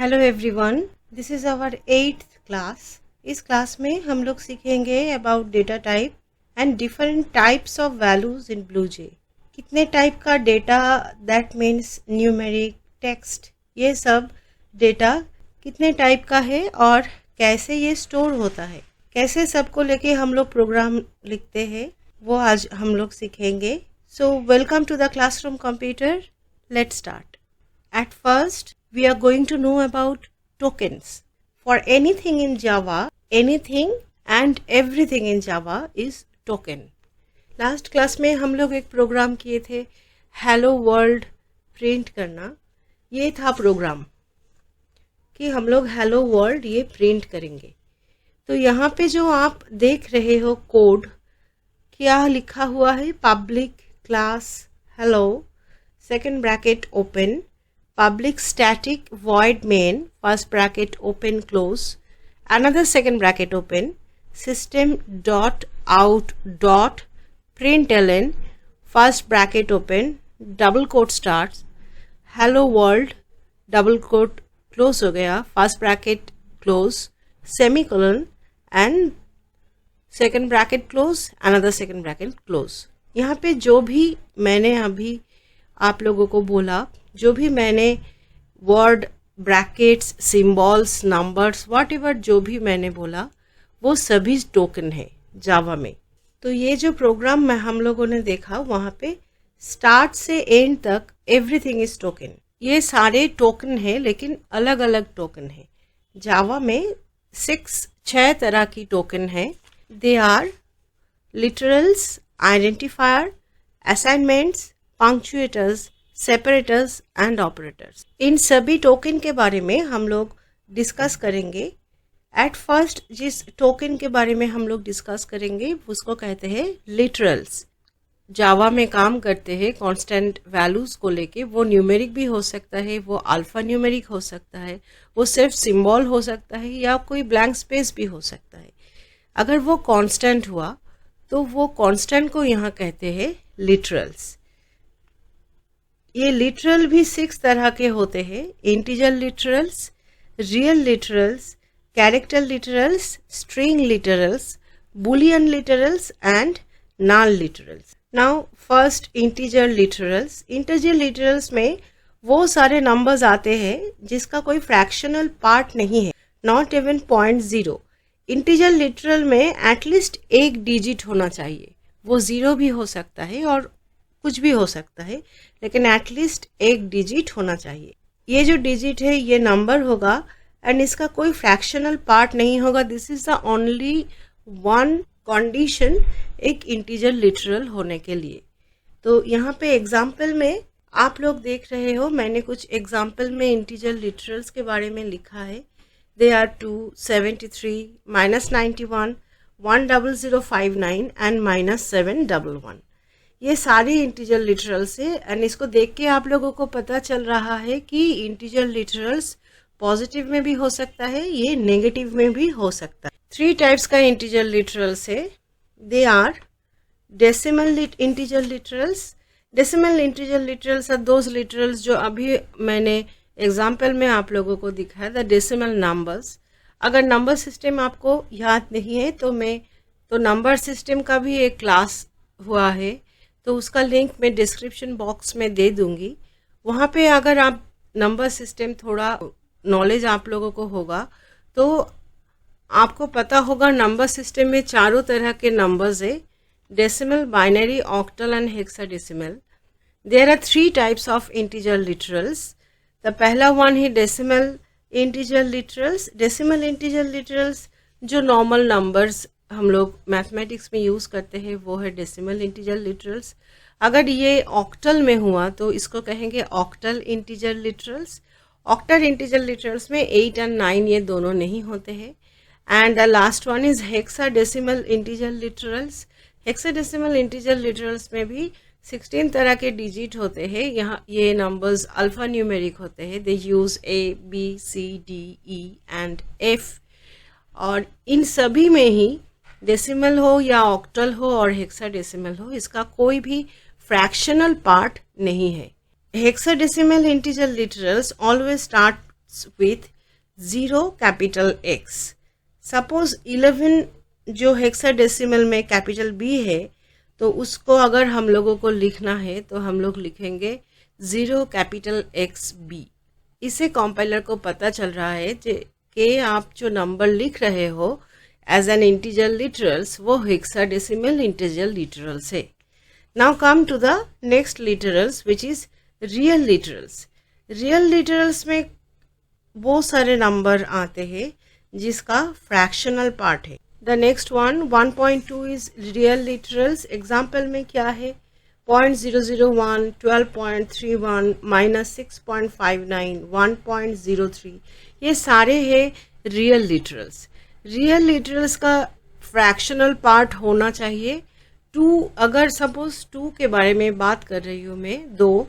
Hello everyone, this is our 8th class. इस class में हम लोग सीखेंगे about data type and different types of values in BlueJ। कितने टाइप का data, that means numeric, text, ये सब डेटा कितने टाइप का है और कैसे ये स्टोर होता है, कैसे सबको लेके हम लोग प्रोग्राम लिखते हैं, वो आज हम लोग सीखेंगे। So welcome to the classroom computer. Let's start. At first, we are going to know about tokens. For anything in Java, anything and everything in Java is token. Last class में हम लोग एक प्रोग्राम किए थे hello world print करना। ये था programme कि हम लोग हेलो वर्ल्ड ये प्रिंट करेंगे। तो यहाँ पे जो आप देख रहे हो कोड, क्या लिखा हुआ है? Public class hello, second bracket open, public static void main, first bracket open close, another second bracket open, system dot out dot println, first bracket open, double quote starts, hello world, double quote close हो गया, first bracket close, semicolon and second bracket close, another second bracket close। यहाँ पे जो भी मैंने अभी आप लोगों को बोला, जो भी मैंने word, brackets, symbols, numbers, whatever जो भी मैंने बोला, वो सभी टोकन है जावा में। तो ये जो प्रोग्राम में हम लोगों ने देखा, वहाँ पे स्टार्ट से एंड तक एवरीथिंग इज टोकन। ये सारे टोकन है, लेकिन अलग अलग टोकन है। जावा में 6 तरह की टोकन है। They are literals, identifier, assignments, punctuators, separators and operators. इन सभी टोकन के बारे में हम लोग डिस्कस करेंगे। एट फर्स्ट जिस टोकन के बारे में हम लोग डिस्कस करेंगे उसको कहते हैं लिटरल्स। जावा में काम करते हैं कांस्टेंट वैल्यूज को लेके। वो न्यूमेरिक भी हो सकता है, वो अल्फा न्यूमेरिक हो सकता है, वो सिर्फ सिंबल हो सकता है, या कोई ब्लैंक स्पेस भी हो सकता है। अगर वो कांस्टेंट हुआ तो वो कांस्टेंट को यहाँ कहते हैं लिटरल्स। ये लिटरल भी 6 तरह के होते हैं। Integer literals, real literals, character literals, string literals, Boolean literals and null literals. Now first integer literals. Integer literals में वो सारे नंबर्स आते हैं जिसका कोई फ्रैक्शनल पार्ट नहीं है, नॉट इवन 0.0। इंटीजर लिटरल में एटलीस्ट एक डिजिट होना चाहिए। वो 0 भी हो सकता है और कुछ भी हो सकता है, लेकिन एटलीस्ट एक डिजिट होना चाहिए। ये जो डिजिट है ये नंबर होगा एंड इसका कोई फ्रैक्शनल पार्ट नहीं होगा। This is the only one condition एक इंटीजर लिटरल होने के लिए। तो यहाँ पे एग्जाम्पल में आप लोग देख रहे हो, मैंने कुछ एग्जाम्पल में इंटीजर लिटरल्स के बारे में लिखा है। They are 2, 73, -91, 10059 and -711। ये सारे इंटीजर लिटरल्स है एंड इसको देख के आप लोगों को पता चल रहा है कि इंटीजर लिटरल्स पॉजिटिव में भी हो सकता है, ये नेगेटिव में भी हो सकता है। 3 टाइप्स का इंटीजर लिटरल्स है। They are decimal integer literals. Decimal integer literals are those literals जो अभी मैंने एग्जाम्पल में आप लोगों को दिखाया, द डेसिमल नंबर्स। अगर नंबर सिस्टम आपको याद नहीं है तो नंबर सिस्टम का भी एक क्लास हुआ है, तो उसका लिंक मैं डिस्क्रिप्शन बॉक्स में दे दूंगी। वहाँ पे अगर आप नंबर सिस्टम थोड़ा नॉलेज आप लोगों को होगा तो आपको पता होगा नंबर सिस्टम में 4 तरह के नंबर्स है, decimal, binary, octal and hexadecimal. There are 3 types of integer literals. The पहला वन है decimal integer literals. Decimal integer literals जो नॉर्मल नंबर्स हम लोग मैथमेटिक्स में यूज़ करते हैं वो है डेसिमल इंटीजर लिटरल्स। अगर ये ऑक्टल में हुआ तो इसको कहेंगे octal integer literals. Octal integer literals में 8 और 9 ये दोनों नहीं होते हैं। And the last one is hexadecimal integer literals. Hexadecimal integer literals में भी 16 तरह के डिजिट होते हैं। यहाँ ये नंबर्स अल्फा न्यूमेरिक होते हैं। They use A, B, C, D, E and F। और इन सभी में ही डेसिमल हो या ऑक्टल हो और हेक्साडेसिमल हो, इसका कोई भी फ्रैक्शनल पार्ट नहीं है। Hexadecimal integer literals always starts with 0 capital X। Suppose 11 जो हेक्साडेसिमल में कैपिटल B है, तो उसको अगर हम लोगों को लिखना है तो हम लोग लिखेंगे 0 कैपिटल XB। इससे कंपाइलर को पता चल रहा है कि आप जो नंबर लिख रहे हो एज एन इंटीजर लिटरल्स वो हेक्साडेसिमल इंटीजर लिटरल्स है। Now come to the next literals which is real literals. Real literals में बहुत सारे नंबर आते हैं जिसका फ्रैक्शनल पार्ट है। The next one 1.2 is real literals. Example में क्या है 0.001, 12.31, -6.59, 1.03, ये सारे हैं रियल लिटरल्स। रियल लिटरल्स का फ्रैक्शनल पार्ट होना चाहिए 2। अगर सपोज 2 के बारे में बात कर रही हूँ मैं 2,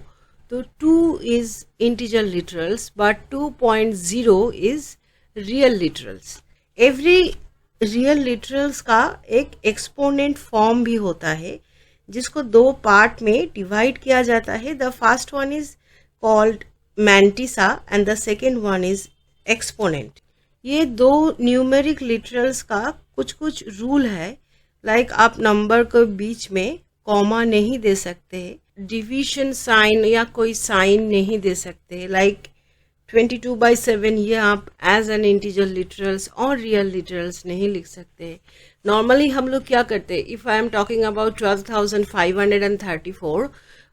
तो 2 is integer literals but 2.0 is real literals. Every real literals का एक एक्सपोनेंट फॉर्म भी होता है जिसको 2 पार्ट में डिवाइड किया जाता है। The first one is called mantissa and the second one is exponent. ये 2 न्यूमेरिक लिटरल्स का कुछ रूल है, लाइक आप नंबर के बीच में कॉमा नहीं दे सकते, डिवीजन साइन या कोई साइन नहीं दे सकते, लाइक 22/7 ये आप एज एन इंटीजर लिटरल्स और रियल लिटरल्स नहीं लिख सकते। नॉर्मली हम लोग क्या करते हैं, if I am talking about 12,534,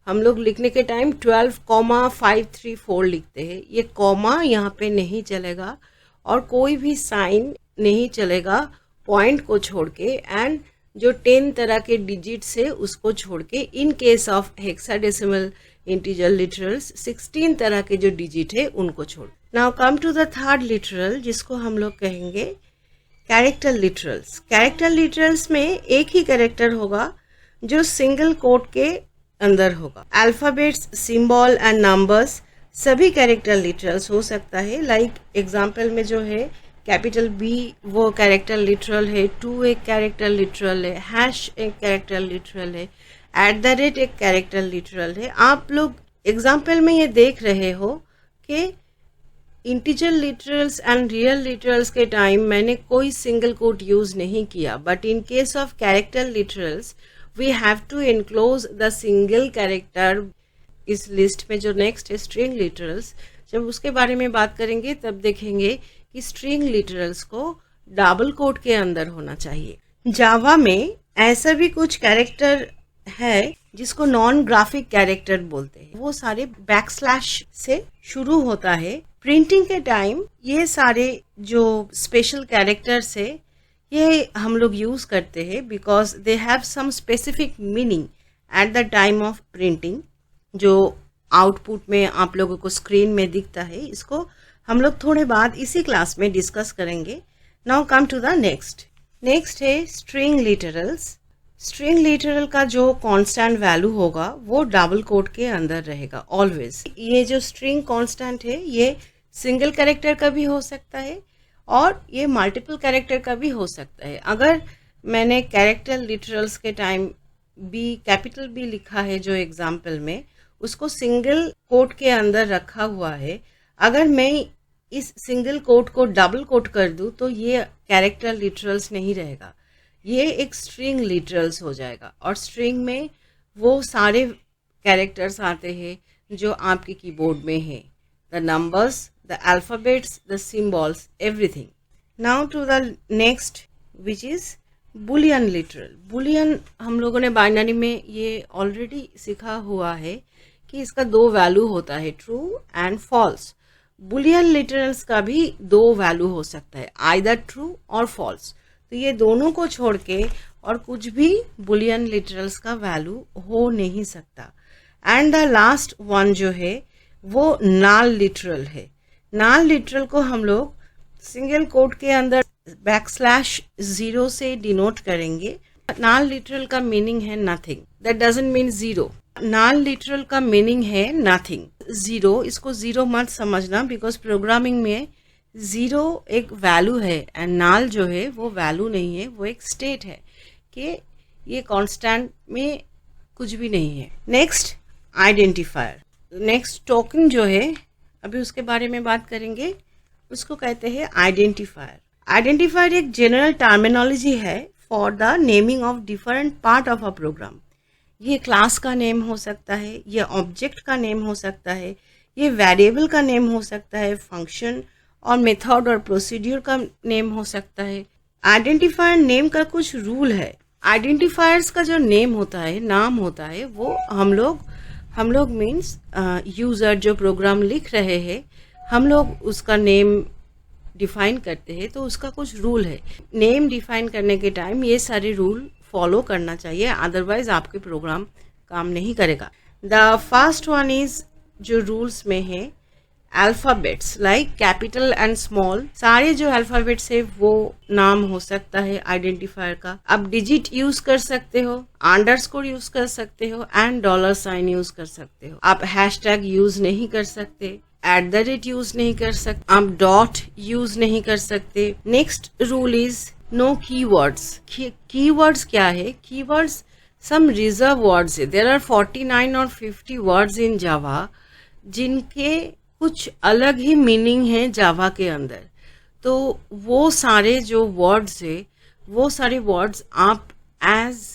हम लोग लिखने के टाइम 12,534 लिखते हैं। ये कॉमा यहाँ पे नहीं चलेगा और कोई भी साइन नहीं चलेगा पॉइंट को छोड़ के, एंड जो 10 तरह के डिजिट्स है उसको छोड़ के। In case of hexadecimal integer literals 16 तरह के जो डिजिट है उनको छोड़। Now come to the third literal जिसको हम लोग कहेंगे कैरेक्टर लिटरल्स। कैरेक्टर लिटरल्स में एक ही कैरेक्टर होगा जो सिंगल कोट के अंदर होगा। अल्फाबेट्स, सिंबल एंड नंबर्स सभी कैरेक्टर लिटरल्स हो सकता है। लाइक एग्जाम्पल में जो है कैपिटल B वो कैरेक्टर लिटरल है, 2 एक कैरेक्टर लिटरल है, हैश एक कैरेक्टर लिटरल है, @ एक कैरेक्टर लिटरल है। आप लोग एग्जाम्पल में ये देख रहे हो कि integer literals and real literals के टाइम मैंने कोई सिंगल कोट यूज नहीं किया, but in case of character literals we have to enclose the single character. इस लिस्ट में जो नेक्स्ट है स्ट्रिंग लिटरल्स, जब उसके बारे में बात करेंगे तब देखेंगे कि स्ट्रिंग लिटरल्स को डबल कोट के अंदर होना चाहिए। जावा में ऐसा भी कुछ कैरेक्टर है जिसको नॉन ग्राफिक कैरेक्टर बोलते हैं। वो सारे बैकस्लैश से शुरू होता है। प्रिंटिंग के टाइम ये सारे जो स्पेशल कैरेक्टर्स है ये हम लोग यूज करते हैं because they have some specific meaning at the time of printing. जो आउटपुट में आप लोगों को स्क्रीन में दिखता है, इसको हम लोग थोड़े बाद इसी क्लास में डिस्कस करेंगे। Now come to the next है स्ट्रिंग लिटरल्स। स्ट्रिंग लिटरल का जो कांस्टेंट वैल्यू होगा वो डबल कोट के अंदर रहेगा ऑलवेज। ये जो स्ट्रिंग कांस्टेंट है ये सिंगल कैरेक्टर का भी हो सकता है और ये मल्टीपल कैरेक्टर का भी हो सकता है। अगर मैंने कैरेक्टर लिटरल्स के टाइम कैपिटल B लिखा है जो एग्जाम्पल में, उसको सिंगल कोट के अंदर रखा हुआ है, अगर मैं इस सिंगल कोट को डबल कोट कर दूं तो ये कैरेक्टर लिटरल्स नहीं रहेगा, ये एक स्ट्रिंग लिटरल्स हो जाएगा। और स्ट्रिंग में वो सारे कैरेक्टर्स आते हैं जो आपके कीबोर्ड में है, the numbers, the alphabets, the symbols, everything. Now to the next which is Boolean literal. Boolean हम लोगों ने बाइनरी में ये ऑलरेडी सीखा हुआ है कि इसका 2 वैल्यू होता है, true and false. Boolean literals का भी 2 वैल्यू हो सकता है, आइदर ट्रू और फॉल्स। तो ये दोनों को छोड़ के और कुछ भी बुलियन लिटरल्स का वैल्यू हो नहीं सकता। एंड द लास्ट वन जो है वो नल लिटरल है। नल लिटरल को हम लोग सिंगल कोट के अंदर \0 से डिनोट करेंगे। नल लिटरल का मीनिंग है nothing, that doesn't mean zero. Null literal का मीनिंग है नथिंग, जीरो। इसको जीरो मत समझना बिकॉज प्रोग्रामिंग में जीरो एक वैल्यू है एंड नल जो है वो वैल्यू नहीं है, वो एक स्टेट है कि ये कांस्टेंट में कुछ भी नहीं है। Next identifier. नेक्स्ट टोकन जो है अभी उसके बारे में बात करेंगे। उसको कहते हैं आइडेंटिफायर। आइडेंटिफायर एक जनरल टर्मिनोलॉजी है for the naming of different part of a program. ये क्लास का नेम हो सकता है, ये ऑब्जेक्ट का नेम हो सकता है, ये वेरिएबल का नेम हो सकता है, फंक्शन और मेथड और प्रोसीड्यूर का नेम हो सकता है। आइडेंटिफायर नेम का कुछ रूल है। आइडेंटिफायर्स का जो नेम होता है, नाम होता है, वो हम लोग मीन्स यूज़र जो प्रोग्राम लिख रहे हैं, हम लोग उसका नेम डिफाइन करते हैं, तो उसका कुछ रूल है। नेम डिफाइन करने के टाइम ये सारे रूल फॉलो करना चाहिए, अदरवाइज आपके प्रोग्राम काम नहीं करेगा। द फर्स्ट वन इज जो रूल्स में है alphabets like capital and small. सारे जो अल्फ़ाबेट्स है वो नाम हो सकता है आइडेंटिफायर का। आप डिजिट यूज कर सकते हो, अंडरस्कोर यूज कर सकते हो एंड डॉलर साइन यूज कर सकते हो। आप हैशटैग यूज नहीं कर सकते, @ यूज नहीं कर सकते, आप डॉट यूज नहीं कर सकते। Next rule is no keywords. Keywords क्या है? कीवर्ड्स सम रिजर्व वर्ड्स है। देयर आर 49 और 50 वर्ड्स इन जावा जिनके कुछ अलग ही मीनिंग है जावा के अंदर। तो वो सारे जो वर्ड्स है, वो सारे वर्ड्स आप एज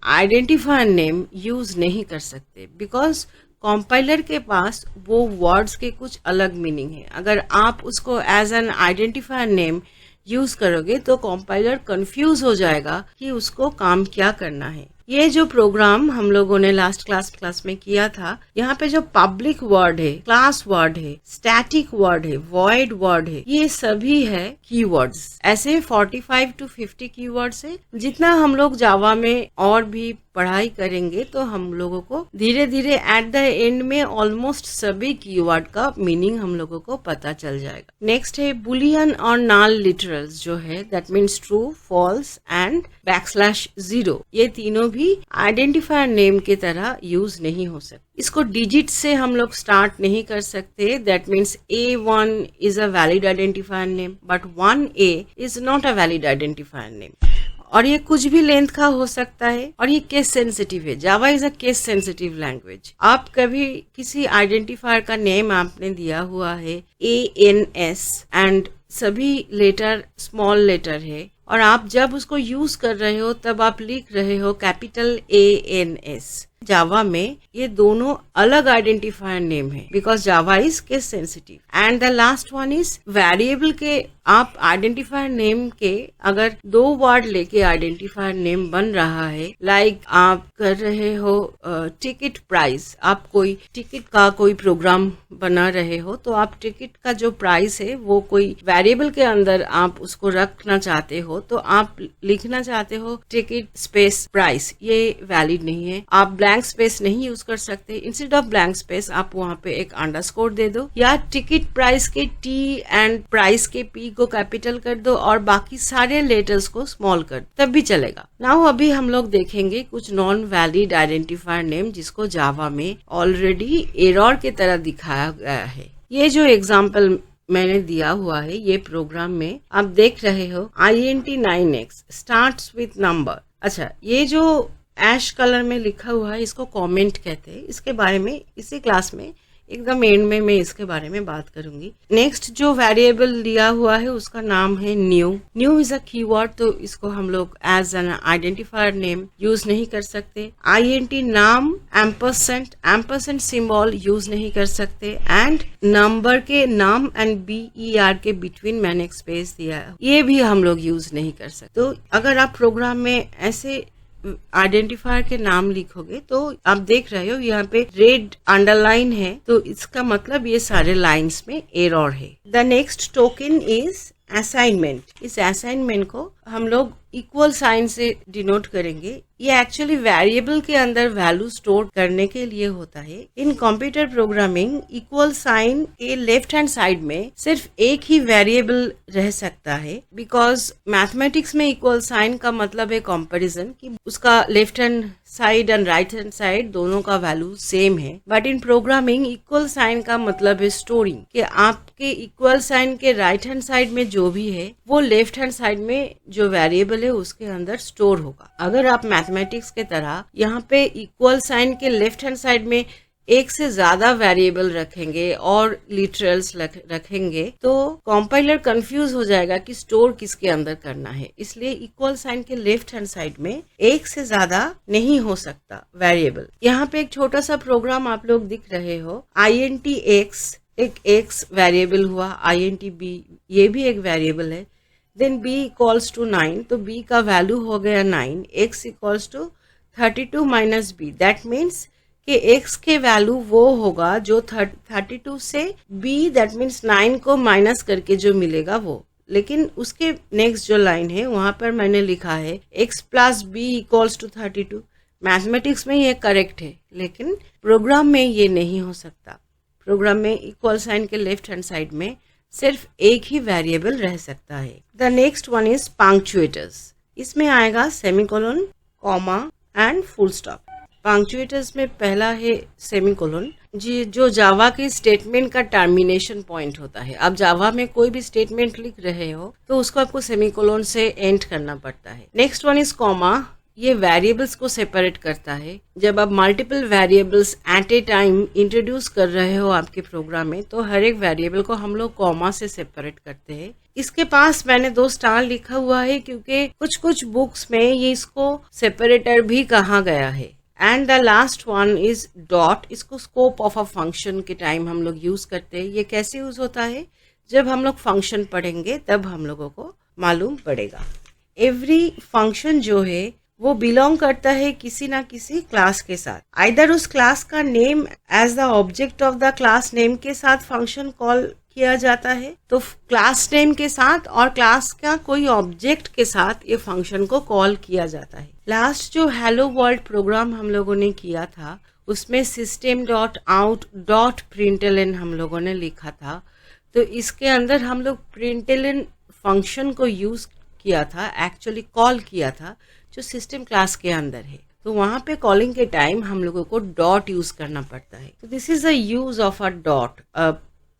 आइडेंटिफायर नेम यूज नहीं कर सकते, बिकॉज कॉम्पाइलर के पास वो वर्ड्स के कुछ अलग मीनिंग है। अगर आप उसको as an identifier name use करोगे तो कॉम्पाइलर कंफ्यूज हो जाएगा कि उसको काम क्या करना है। ये जो प्रोग्राम हम लोगों ने लास्ट क्लास में किया था, यहाँ पे जो पब्लिक वर्ड है, क्लास वर्ड है, स्टैटिक वर्ड है, वॉइड वर्ड है, ये सभी है कीवर्ड्स। ऐसे 45 to 50 कीवर्ड्स है। जितना हम लोग जावा में और भी पढ़ाई करेंगे तो हम लोगों को धीरे धीरे एट द एंड में ऑलमोस्ट सभी कीवर्ड का मीनिंग हम लोगों को पता चल जाएगा। नेक्स्ट है बुलियन और नल लिटरल्स जो है, that means true, false and \0। ये तीनों भी आइडेंटिफायर नेम के तरह यूज नहीं हो सकते। इसको डिजिट से हम लोग स्टार्ट नहीं कर सकते। That means A1 is a valid identifier name but 1A is not a valid identifier name. और ये कुछ भी लेंथ का हो सकता है और ये केस सेंसिटिव है। Java is a case sensitive language. आप कभी किसी आइडेंटिफायर का नेम आपने दिया हुआ है ANS एंड सभी लेटर स्मॉल लेटर है, और आप जब उसको यूज कर रहे हो तब आप लिख रहे हो कैपिटल ANS। जावा में ये दोनों अलग आइडेंटिफायर नेम है because Java is case sensitive. And the last one is variable के आप आइडेंटिफायर नेम के अगर 2 वर्ड लेके आइडेंटिफायर नेम बन रहा है, लाइक आप कर रहे हो टिकट प्राइस, आप कोई टिकट का कोई प्रोग्राम बना रहे हो, तो आप टिकट का जो प्राइस है वो कोई वेरिएबल के अंदर आप उसको रखना चाहते हो, तो आप लिखना चाहते हो टिकट स्पेस प्राइस, ये वैलिड नहीं है। आप ब्लैंक स्पेस नहीं यूज कर सकते। इंस्टेड ऑफ ब्लैंक स्पेस आप वहाँ पे एक अंडरस्कोर दे दो, या टिकट प्राइस के T एंड प्राइस के P को कैपिटल कर दो और बाकी सारे लेटर्स को स्मॉल कर दो, तब भी चलेगा। नाउ अभी हम लोग देखेंगे कुछ नॉन वैलिड आइडेंटिफायर नेम जिसको जावा में ऑलरेडी एरर के तरह दिखाया गया है। ये जो एग्जाम्पल मैंने दिया हुआ है, ये प्रोग्राम में आप देख रहे हो INT9X स्टार्ट्स विथ नंबर। अच्छा, ये जो ऐश कलर में लिखा हुआ है इसको कमेंट कहते हैं। इसके बारे में इसी क्लास में एकदम एंड में मैं इसके बारे में बात करूंगी। नेक्स्ट जो वेरिएबल दिया हुआ है उसका नाम है new. New is a keyword, तो इसको हम लोग as an identifier name use नहीं कर सकते। INT नाम एम्परसेंट सिंबल यूज नहीं कर सकते। एंड नंबर के नाम एंड BER के बिटवीन मैंने एक स्पेस दिया है, ये भी हम लोग यूज नहीं कर सकते। तो अगर आप प्रोग्राम में ऐसे आइडेंटिफायर के नाम लिखोगे तो आप देख रहे हो यहाँ पे रेड अंडरलाइन है, तो इसका मतलब ये सारे लाइंस में एरर है। The next token is assignment. इस असाइनमेंट को हम लोग इक्वल साइन से डिनोट करेंगे। ये एक्चुअली वेरिएबल के अंदर वैल्यू स्टोर करने के लिए होता है। In computer programming equal sign के लेफ्ट हैंड साइड में सिर्फ एक ही वेरिएबल रह सकता है, बिकॉज मैथमेटिक्स में इक्वल साइन का मतलब है कंपैरिजन, कि उसका left hand side and right hand side दोनों का वैल्यू सेम है। But in programming equal sign का मतलब है स्टोरिंग, कि आपके इक्वल साइन के राइट हैंड साइड में जो भी है वो लेफ्ट हैंड साइड में जो वेरिएबल है उसके अंदर स्टोर होगा। अगर आप मैथमेटिक्स के तरह यहाँ पे इक्वल साइन के लेफ्ट हैंड साइड में एक से ज्यादा वेरिएबल रखेंगे और लिटरल्स रखेंगे तो कंपाइलर कंफ्यूज हो जाएगा कि स्टोर किसके अंदर करना है। इसलिए इक्वल साइन के लेफ्ट हैंड साइड में एक से ज्यादा नहीं हो सकता वेरिएबल। यहाँ पे एक छोटा सा प्रोग्राम आप लोग दिख रहे हो, INT_x एक x वेरिएबल हुआ, INT_b ये भी एक वेरिएबल है, देन b इक्वल्स टू 9 तो b का वैल्यू हो गया 9, x equals to 32 minus b, that means कि x के वैल्यू वो होगा जो 32 से b दैट मीन्स 9 को माइनस करके जो मिलेगा वो। लेकिन उसके नेक्स्ट जो लाइन है वहां पर मैंने लिखा है x plus B equals to 32। Mathematics में ये करेक्ट है लेकिन प्रोग्राम में ये नहीं हो सकता। प्रोग्राम में इक्वल साइन के लेफ्ट हैंड साइड में सिर्फ एक ही वेरिएबल रह सकता है। The next one is punctuators. इसमें आएगा semicolon, comma and full stop. Punctuators में पहला है सेमीकोलन, जो जावा के स्टेटमेंट का टर्मिनेशन पॉइंट होता है। आप जावा में कोई भी स्टेटमेंट लिख रहे हो तो उसको आपको सेमीकोलन से एंड करना पड़ता है। नेक्स्ट वन इज कॉमा, ये वेरिएबल्स को सेपरेट करता है। जब आप multiple variables at a time introduce कर रहे हो आपके प्रोग्राम में तो हर एक वेरिएबल को हम लोग कॉमा से सेपरेट करते हैं। इसके पास मैंने 2 स्टार लिखा हुआ है क्योंकि कुछ बुक्स में ये इसको सेपरेटर भी कहा गया है। And the last one is dot. इसको स्कोप ऑफ अ फंक्शन के टाइम हम लोग यूज करते हैं। ये कैसे यूज होता है, जब हम लोग फंक्शन पढ़ेंगे तब हम लोगों को मालूम पड़ेगा। एवरी फंक्शन जो है वो बिलोंग करता है किसी ना किसी क्लास के साथ। आइदर उस क्लास का name as the object of the class name के साथ फंक्शन कॉल किया जाता है तो क्लास नेम के साथ, और क्लास का कोई ऑब्जेक्ट के साथ ये फंक्शन को कॉल किया जाता है। लास्ट जो हेलो वर्ल्ड प्रोग्राम हम लोगों ने किया था उसमें system.out.println हम लोगों ने लिखा था। तो इसके अंदर हम लोग println फंक्शन को यूज किया था, एक्चुअली कॉल किया था जो सिस्टम क्लास के अंदर है। तो वहां पे कॉलिंग के टाइम हम लोगों को डॉट यूज करना पड़ता है। तो this is the use of a dot,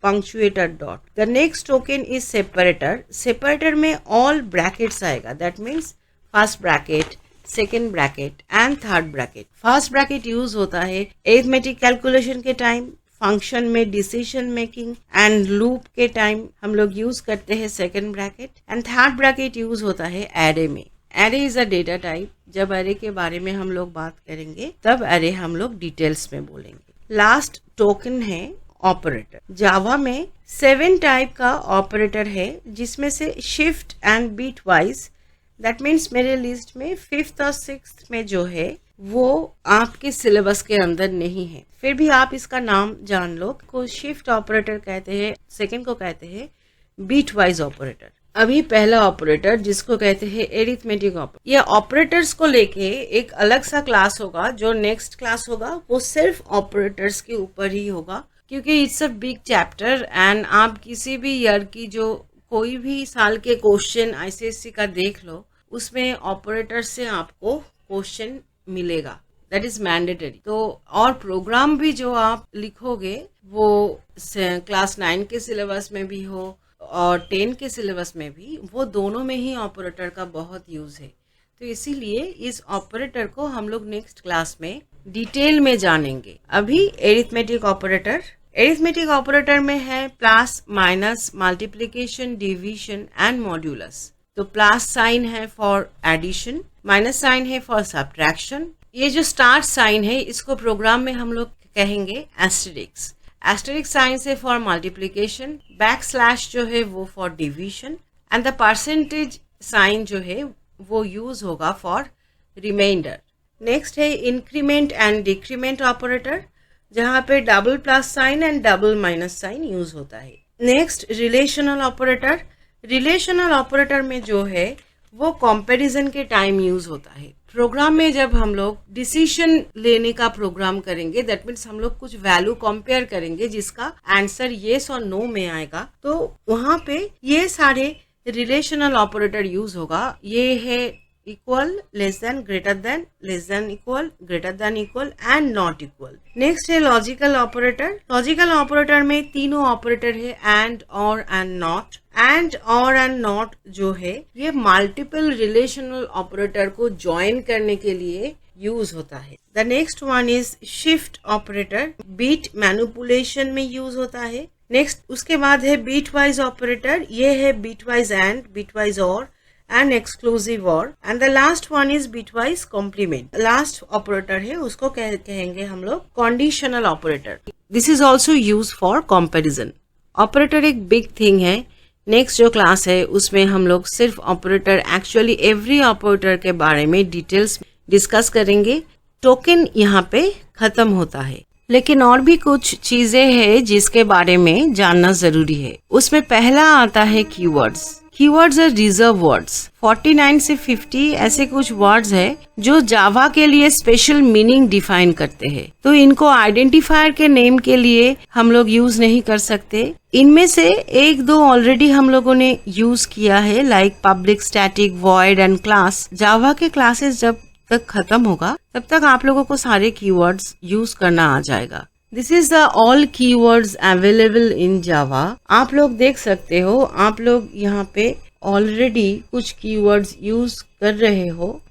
punctuator dot. The next token is separator. Separator में ऑल ब्रैकेट्स आएगा, that means first bracket, second bracket and third bracket. First bracket use होता है arithmetic calculation के time, function में decision making and loop के time हम लोग use करते हैं second bracket. And third bracket use होता है एरे में। Array is a data type. जब एरे के बारे में हम लोग बात करेंगे तब एरे हम लोग डिटेल्स में बोलेंगे। लास्ट टोकन है ऑपरेटर। जावा में 7 टाइप का ऑपरेटर है जिसमें से shift and bitwise, that means मेरे लिस्ट में 5th और 6th में जो है वो आपके सिलेबस के अंदर नहीं है, फिर भी आप इसका नाम जान लो। को शिफ्ट ऑपरेटर कहते हैं, सेकंड को कहते हैं बीट वाइज ऑपरेटर। अभी पहला ऑपरेटर जिसको कहते हैं एरिथमेटिक ऑपरेटर। ये ऑपरेटर्स को लेके एक अलग सा क्लास होगा, जो नेक्स्ट क्लास होगा वो सिर्फ ऑपरेटर्स के ऊपर ही होगा क्योंकि it's a big chapter. And आप किसी भी ईयर की जो कोई भी साल के क्वेश्चन ICSE का देख लो, उसमें ऑपरेटर से आपको क्वेश्चन मिलेगा, दैट इज मैंडेटरी। तो और प्रोग्राम भी जो आप लिखोगे वो क्लास 9 के सिलेबस में भी हो और 10 के सिलेबस में भी, वो दोनों में ही ऑपरेटर का बहुत यूज है। तो इसीलिए इस ऑपरेटर को हम लोग नेक्स्ट क्लास में डिटेल में जानेंगे। अभी एरिथमेटिक ऑपरेटर। एरिथमेटिक ऑपरेटर में है plus, minus, multiplication, division and modulus. तो प्लस साइन है फॉर एडिशन, माइनस साइन है फॉर सब्ट्रैक्शन। ये जो स्टार साइन है इसको प्रोग्राम में हम लोग कहेंगे एस्टेरिक्स। एस्टेरिक्स साइन से फॉर मल्टीप्लिकेशन, बैक स्लैश जो है वो for division and the percentage sign जो है वो यूज होगा फॉर रिमाइंडर। नेक्स्ट है इंक्रीमेंट एंड डिक्रीमेंट ऑपरेटर, जहां पे double plus sign and double minus sign use होता है। Next relational operator. Relational operator में जो है वो कंपैरिजन के टाइम यूज होता है। प्रोग्राम में जब हम लोग डिसीजन लेने का प्रोग्राम करेंगे, दैट मीन्स हम लोग कुछ वैल्यू कंपेयर करेंगे जिसका आंसर येस और नो में आएगा, तो वहां पे ये सारे रिलेशनल ऑपरेटर यूज होगा। ये है equal, less than, greater than, less than equal, greater than equal and not equal. Next है लॉजिकल ऑपरेटर। लॉजिकल ऑपरेटर में तीनों ऑपरेटर है एंड, और एंड नॉट। एंड, और एंड नॉट जो है ये मल्टीपल रिलेशनल ऑपरेटर को ज्वाइन करने के लिए यूज होता है। The next one is shift operator, bit manipulation में यूज होता है। नेक्स्ट उसके बाद है बीट वाइज ऑपरेटर, ये है bitwise and, bitwise or and exclusive or, and the last one is bitwise complement. Last operator है उसको कहेंगे हम लोग conditional operator. This is also use for comparison. Operator एक big thing है। Next जो class है उसमें हम लोग सिर्फ ऑपरेटर, एक्चुअली एवरी ऑपरेटर के बारे में डिटेल्स डिस्कस करेंगे। टोकन यहाँ पे खत्म होता है, लेकिन और भी कुछ चीजें हैं जिसके बारे में जानना जरूरी है। उसमें पहला आता है keywords. Keywords are reserve words. 49 से 50 ऐसे कुछ वर्ड्स है जो जावा के लिए स्पेशल मीनिंग डिफाइन करते हैं, तो इनको आइडेंटिफायर के नेम के लिए हम लोग यूज नहीं कर सकते। इनमें से एक दो ऑलरेडी हम लोगों ने यूज किया है, like public, static, void and class. Java के क्लासेस जब तक खत्म होगा तब तक आप लोगों को सारे कीवर्ड्स यूज करना आ जाएगा। This is the all keywords available in Java. आप लोग देख सकते हो, आप लोग यहाँ पे ऑलरेडी कुछ कीवर्ड्स यूज कर रहे हो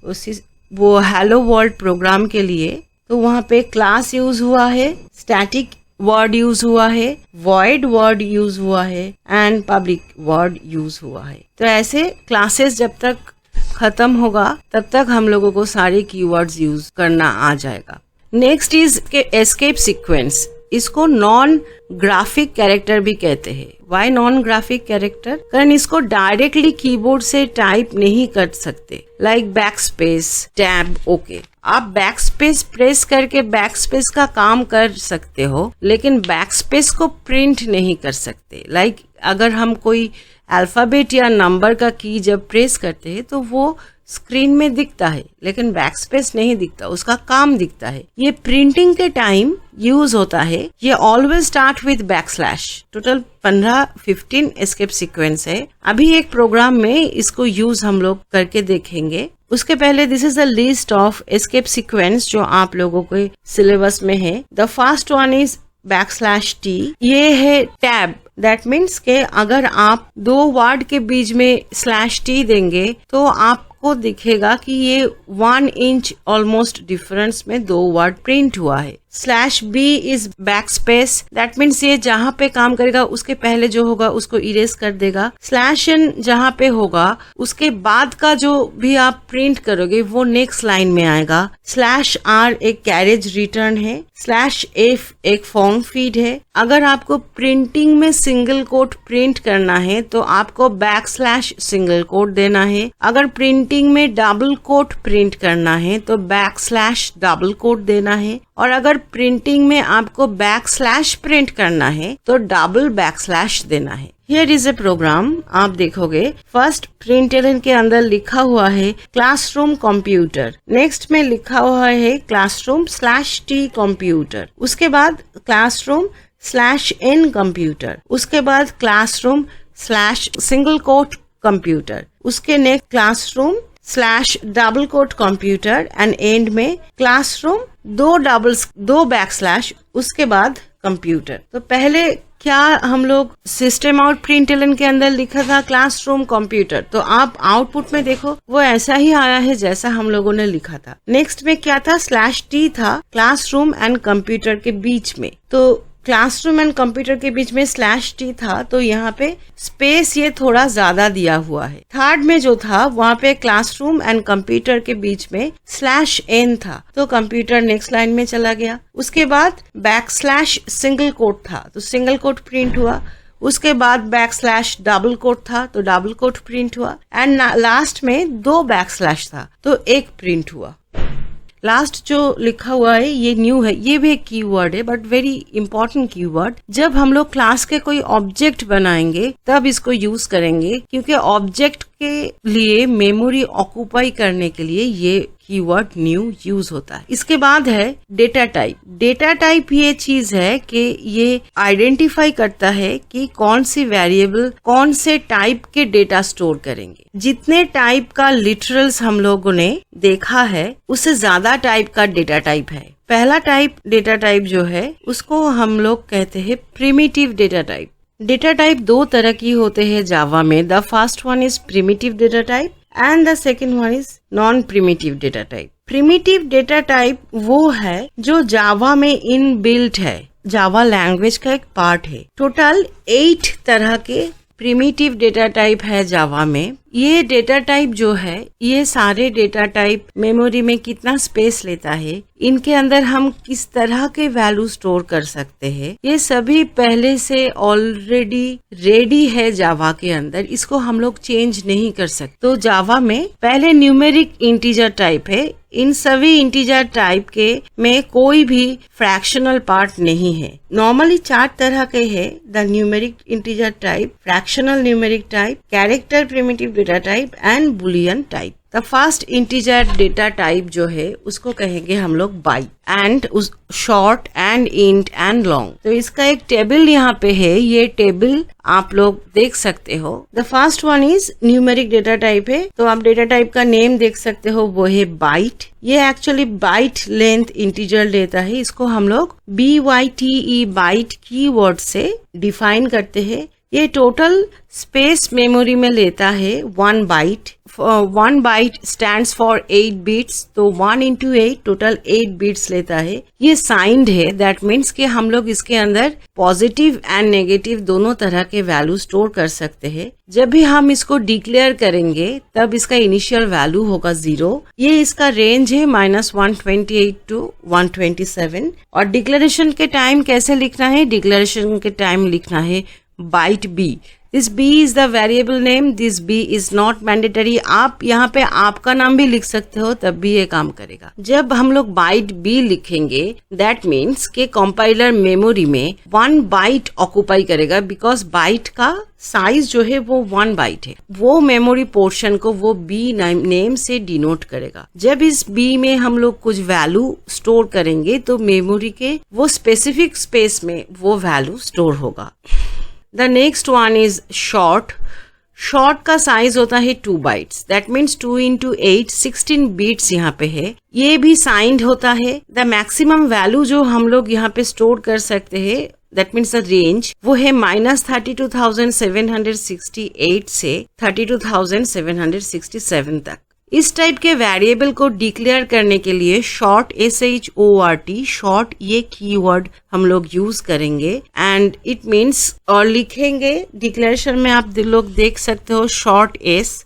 वो हेलो वर्ल्ड प्रोग्राम के लिए। तो वहाँ पे क्लास यूज हुआ है, स्टैटिक वर्ड यूज हुआ है, वॉइड वर्ड यूज हुआ है एंड पब्लिक वर्ड यूज हुआ है। तो ऐसे क्लासेस जब तक खत्म होगा तब तक हम लोगों को सारे कीवर्ड्स यूज करना आ जाएगा। Next is escape sequence. इसको नॉन ग्राफिक कैरेक्टर भी कहते हैं। Why non graphic character? कारण इसको डायरेक्टली कीबोर्ड से टाइप नहीं कर सकते, like backspace, tab, okay. आप बैक स्पेस प्रेस करके बैक स्पेस का काम कर सकते हो, लेकिन बैक स्पेस को प्रिंट नहीं कर सकते। लाइक अगर हम कोई अल्फाबेट या नंबर का की जब प्रेस करते हैं तो वो स्क्रीन में दिखता है, लेकिन बैकस्पेस नहीं दिखता, उसका काम दिखता है। ये प्रिंटिंग के टाइम यूज होता है। ये always start with backslash. Total 15 escape sequence है। अभी एक प्रोग्राम में इसको यूज हम लोग करके देखेंगे। उसके पहले this is the list of escape sequence जो आप लोगों के सिलेबस में है। The first one is _T। ये है टैब। दैट मीन्स के अगर आप दो वर्ड के बीच में /T देंगे तो आपको दिखेगा कि ये 1 इंच ऑलमोस्ट डिफरेंस में दो वर्ड प्रिंट हुआ है। /B is backspace. That means ये जहाँ पे काम करेगा उसके पहले जो होगा उसको इरेज कर देगा। /N जहाँ पे होगा उसके बाद का जो भी आप प्रिंट करोगे वो नेक्स्ट लाइन में आएगा। /R एक कैरेज रिटर्न है। /F एक फॉर्म फीड है। अगर आपको प्रिंटिंग में सिंगल कोट प्रिंट करना है तो आपको \सिंगल कोट देना है। अगर प्रिंटिंग में डबल कोट प्रिंट करना है तो \डबल कोट देना है। और अगर प्रिंटिंग में आपको \/ प्रिंट करना है तो \/ देना है। Here is a program. आप देखोगे फर्स्ट प्रिंटलन के अंदर लिखा हुआ है क्लासरूम कंप्यूटर। नेक्स्ट में लिखा हुआ है क्लासरूम /T कंप्यूटर। उसके बाद क्लासरूम /N कंप्यूटर। उसके बाद क्लासरूम /सिंगल कोट कंप्यूटर। उसके next classroom /double computer and and में क्लासरूम दो \, उसके बाद कंप्यूटर। तो पहले क्या हम लोग सिस्टम आउट प्रिंटलन के अंदर लिखा था क्लासरूम कंप्यूटर, तो आप आउटपुट में देखो वो ऐसा ही आया है जैसा हम लोगों ने लिखा था। नेक्स्ट में क्या था /T था क्लासरूम एंड कंप्यूटर के बीच में। तो क्लासरूम एंड कंप्यूटर के बीच में /T था तो यहाँ पे स्पेस ये थोड़ा ज्यादा दिया हुआ है। थर्ड में जो था वहाँ पे क्लासरूम एंड कंप्यूटर के बीच में /N था तो कंप्यूटर नेक्स्ट लाइन में चला गया। उसके बाद \, सिंगल कोट था तो सिंगल कोट प्रिंट हुआ। उसके बाद \, डबल कोट था तो डबल कोट प्रिंट हुआ एंड लास्ट में दो \/ था तो एक प्रिंट हुआ। लास्ट जो लिखा हुआ है ये न्यू है। ये भी एक कीवर्ड है बट वेरी इंपॉर्टेंट कीवर्ड। जब हम लोग क्लास के कोई ऑब्जेक्ट बनाएंगे तब इसको यूज करेंगे, क्योंकि ऑब्जेक्ट के लिए मेमोरी ऑक्यूपाई करने के लिए ये कीवर्ड न्यू यूज होता है। इसके बाद है डेटा टाइप। डेटा टाइप ये चीज है कि ये आइडेंटिफाई करता है कि कौन सी वेरिएबल कौन से टाइप के डेटा स्टोर करेंगे। जितने टाइप का लिटरल्स हम लोगों ने देखा है उससे ज्यादा टाइप का डेटा टाइप है। पहला टाइप डेटा टाइप जो है उसको हम लोग कहते हैं primitive data type. Data type दो तरह की होते हैं जावा में। The first one is primitive data type and the second one is non-primitive data type. Primitive data type वो है जो जावा में इनबिल्ट है, जावा लैंग्वेज का एक पार्ट है। टोटल 8 तरह के प्रिमिटिव डेटा टाइप है जावा में। ये डेटा टाइप जो है, ये सारे डेटा टाइप मेमोरी में कितना स्पेस लेता है, इनके अंदर हम किस तरह के वैल्यू स्टोर कर सकते हैं, ये सभी पहले से ऑलरेडी रेडी है जावा के अंदर। इसको हम लोग चेंज नहीं कर सकते। तो जावा में पहले न्यूमेरिक इंटीजर टाइप है। इन सभी इंटीजर टाइप के में कोई भी फ्रैक्शनल पार्ट नहीं है। नॉर्मली 4 तरह के है, the numeric integer type, fractional numeric type, character primitive data type and Boolean type. The first integer data type जो है उसको कहेंगे हम लोग बाइट, एंड उस short and int and long. तो इसका एक टेबल यहाँ पे है, ये टेबल आप लोग देख सकते हो। The first one is numeric data type है, तो आप डेटा टाइप का नेम देख सकते हो, वो है बाइट। ये एक्चुअली बाइट लेंथ इंटीजर लेता है। इसको हम लोग BYTE बाइट कीवर्ड से डिफाइन करते हैं। ये टोटल स्पेस मेमोरी में लेता है 1 byte. 1 byte stands for 8 bits, तो 1 into 8 टोटल 8 बिट्स लेता है। ये साइंड है, दैट मीन्स कि हम लोग इसके अंदर पॉजिटिव एंड नेगेटिव दोनों तरह के वैल्यू स्टोर कर सकते हैं। जब भी हम इसको डिक्लेयर करेंगे तब इसका इनिशियल वैल्यू होगा 0। ये इसका रेंज है -128 to 127। और डिक्लेरेशन के टाइम कैसे लिखना है, डिक्लेरेशन के टाइम लिखना है byte b. This b is the variable name. This b is not mandatory. आप यहाँ पे आपका नाम भी लिख सकते हो, तब भी ये काम करेगा। जब हम लोग बाइट b लिखेंगे, that means कि कंपाइलर मेमोरी में 1 बाइट ऑक्यूपाई करेगा, बिकॉज बाइट का साइज जो है वो 1 बाइट है। वो मेमोरी पोर्शन को वो b नेम से डिनोट करेगा। जब इस b में हम लोग कुछ वैल्यू स्टोर करेंगे तो मेमोरी के वो स्पेसिफिक स्पेस में वो वैल्यू स्टोर होगा। The next one is short. Short का साइज होता है 2 bytes, that means 2 into 8 16 bits यहाँ पे है। ये भी साइंड होता है। द मैक्सिमम वैल्यू जो हम लोग यहाँ पे स्टोर कर सकते हैं, दैट मीन्स द रेंज, वो है -32,768 से 32,767 तक। इस टाइप के वेरिएबल को डिक्लेयर करने के लिए शॉर्ट SHORT शॉर्ट ये कीवर्ड हम लोग यूज करेंगे, एंड इट मीन्स और लिखेंगे डिक्लेरेशन में आप लोग देख सकते हो शॉर्ट S।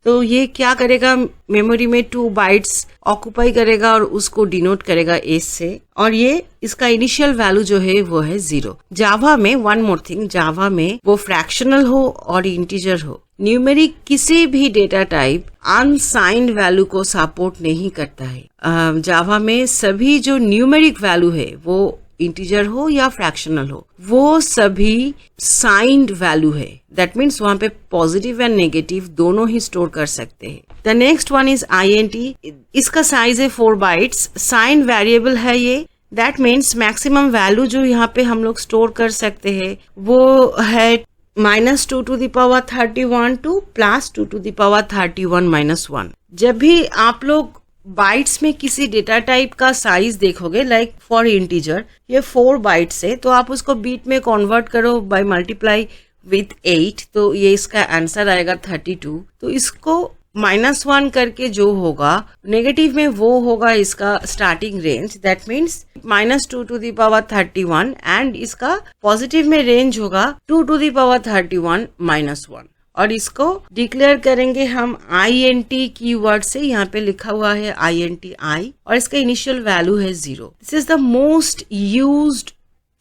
तो ये क्या करेगा, मेमोरी में 2 बाइट्स ऑक्यूपाई करेगा और उसको डिनोट करेगा S से, और ये इसका इनिशियल वैल्यू जो है वो है 0। जावा में वन मोर थिंग, जावा में वो फ्रैक्शनल हो और इंटीजर हो, न्यूमेरिक किसी भी डेटा टाइप अनसाइंड वैल्यू को सपोर्ट नहीं करता है। जावा में सभी जो न्यूमेरिक वैल्यू है, वो इंटीजर हो या फ्रैक्शनल हो, वो सभी साइंड वैल्यू है। दैट मीन्स वहां पे पॉजिटिव एंड नेगेटिव दोनों ही स्टोर कर सकते हैं। The next one is INT। इसका साइज है 4 बाइट्स, साइंड वेरिएबल है ये। दैट मीन्स मैक्सिमम वैल्यू जो यहाँ पे हम लोग स्टोर कर सकते हैं वो है -2 to the power 31 to +2 to the power 31 -1। जब भी आप लोग बाइट्स में किसी डेटा टाइप का साइज देखोगे, लाइक फॉर इंटीजर ये 4 बाइट्स है, तो आप उसको बीट में कन्वर्ट करो बाय मल्टीप्लाई विथ 8, तो ये इसका आंसर आएगा 32। तो इसको -1 करके जो होगा नेगेटिव में वो होगा इसका starting range, that means -2 to the power 31, and इसका पॉजिटिव में रेंज होगा 2 to the power 31 -1। और इसको डिक्लेयर करेंगे हम INT कीवर्ड से, यहाँ पे लिखा हुआ है INTI, और इसका इनिशियल वैल्यू है 0। This is the most used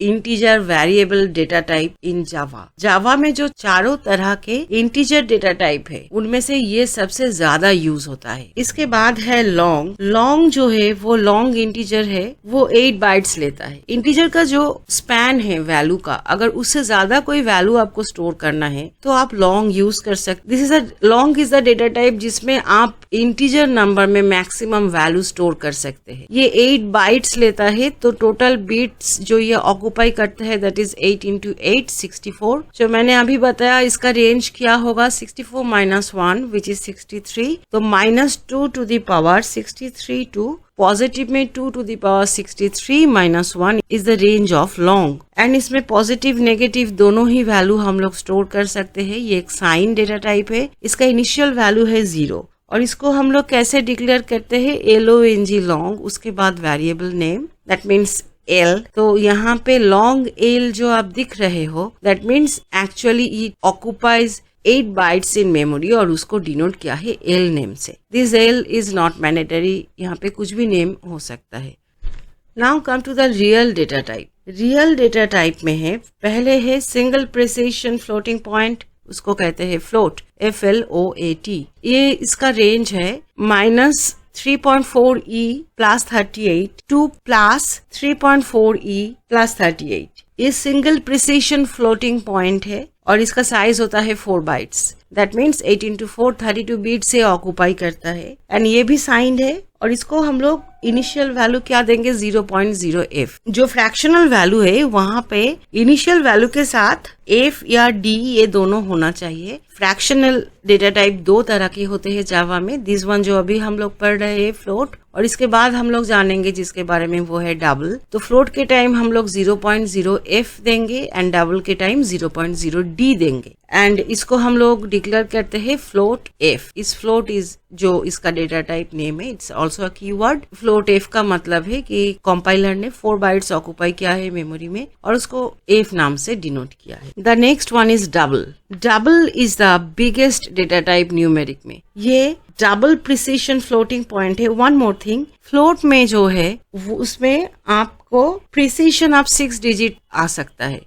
integer variable data type in Java. Java में जो चारों तरह के इंटीजर डेटा टाइप है, उनमें से ये सबसे ज्यादा यूज होता है। इसके बाद है लॉन्ग। लॉन्ग जो है वो लॉन्ग इंटीजर है, वो 8 बाइट्स लेता है। इंटीजर का जो स्पैन है वैल्यू का, अगर उससे ज्यादा कोई वैल्यू आपको स्टोर करना है तो आप लॉन्ग यूज कर सकते। This is a long is the data type जिसमें आप इंटीजर नंबर में मैक्सिमम वैल्यू स्टोर कर सकते हैं। ये 8 बाइट्स लेता है, तो टोटल बिट्स जो ये ऑक्यूपाई करता है दैट इज 8 into 8 64। जो मैंने अभी बताया इसका रेंज क्या होगा, 64 -1 विच इज 63, तो -2 to the power 63 to positive में 2 to the power 63 -1 is the range of long, and इसमें पॉजिटिव नेगेटिव दोनों ही वैल्यू हम लोग स्टोर कर सकते हैं। ये एक साइन डेटा टाइप है, इसका इनिशियल वैल्यू है 0, और इसको हम लोग कैसे डिक्लेयर करते हैं, long लॉन्ग, उसके बाद variable name that means L। तो यहाँ पे लॉन्ग L जो आप दिख रहे हो that means actually it occupies 8 bytes in memory और उसको डिनोट किया है L नेम से। This L is not mandatory, यहाँ पे कुछ भी नेम हो सकता है। Now come to the real data type. रियल डेटा टाइप में है, पहले है सिंगल प्रिसिशन फ्लोटिंग पॉइंट, उसको कहते हैं फ्लोट, FLOAT। ये इसका रेंज है -3.4e + 38 to +3.4e + 38। ये सिंगल प्रिसिशन फ्लोटिंग पॉइंट है और इसका साइज होता है 4 बाइट्स, दैट मीन्स 18×4 32 बीट से ऑक्यूपाई करता है एंड ये भी साइंड है। और इसको हम लोग इनिशियल वैल्यू क्या देंगे, 0.0f। जो फ्रैक्शनल वैल्यू है वहां पे इनिशियल वैल्यू के साथ f या d ये दोनों होना चाहिए। फ्रैक्शनल डेटा टाइप 2 तरह के होते हैं जावा में, दिस वन जो अभी हम लोग पढ़ रहे हैं फ्लोट, और इसके बाद हम लोग जानेंगे जिसके बारे में वो है डबल। तो फ्लोट के टाइम हम लोग 0.0f देंगे एंड डबल के टाइम 0.0d देंगे एंड इसको हम लोग डिक्लेयर करते हैं फ्लोट f। इस फ्लोट इज जो इसका डेटा टाइप नेम है, it's also a keyword. Float f का मतलब है कि कंपाइलर ने 4 बाइट्स ऑक्यूपाई किया है मेमोरी में और उसको f नाम से डिनोट किया है। The next one is double. Double is the biggest data type numeric में। ये डबल प्रिसिशन फ्लोटिंग पॉइंट है। वन मोर थिंग, फ्लोट में जो है वो उसमें आपको प्रिसिशन आप 6 डिजिट आ सकता है,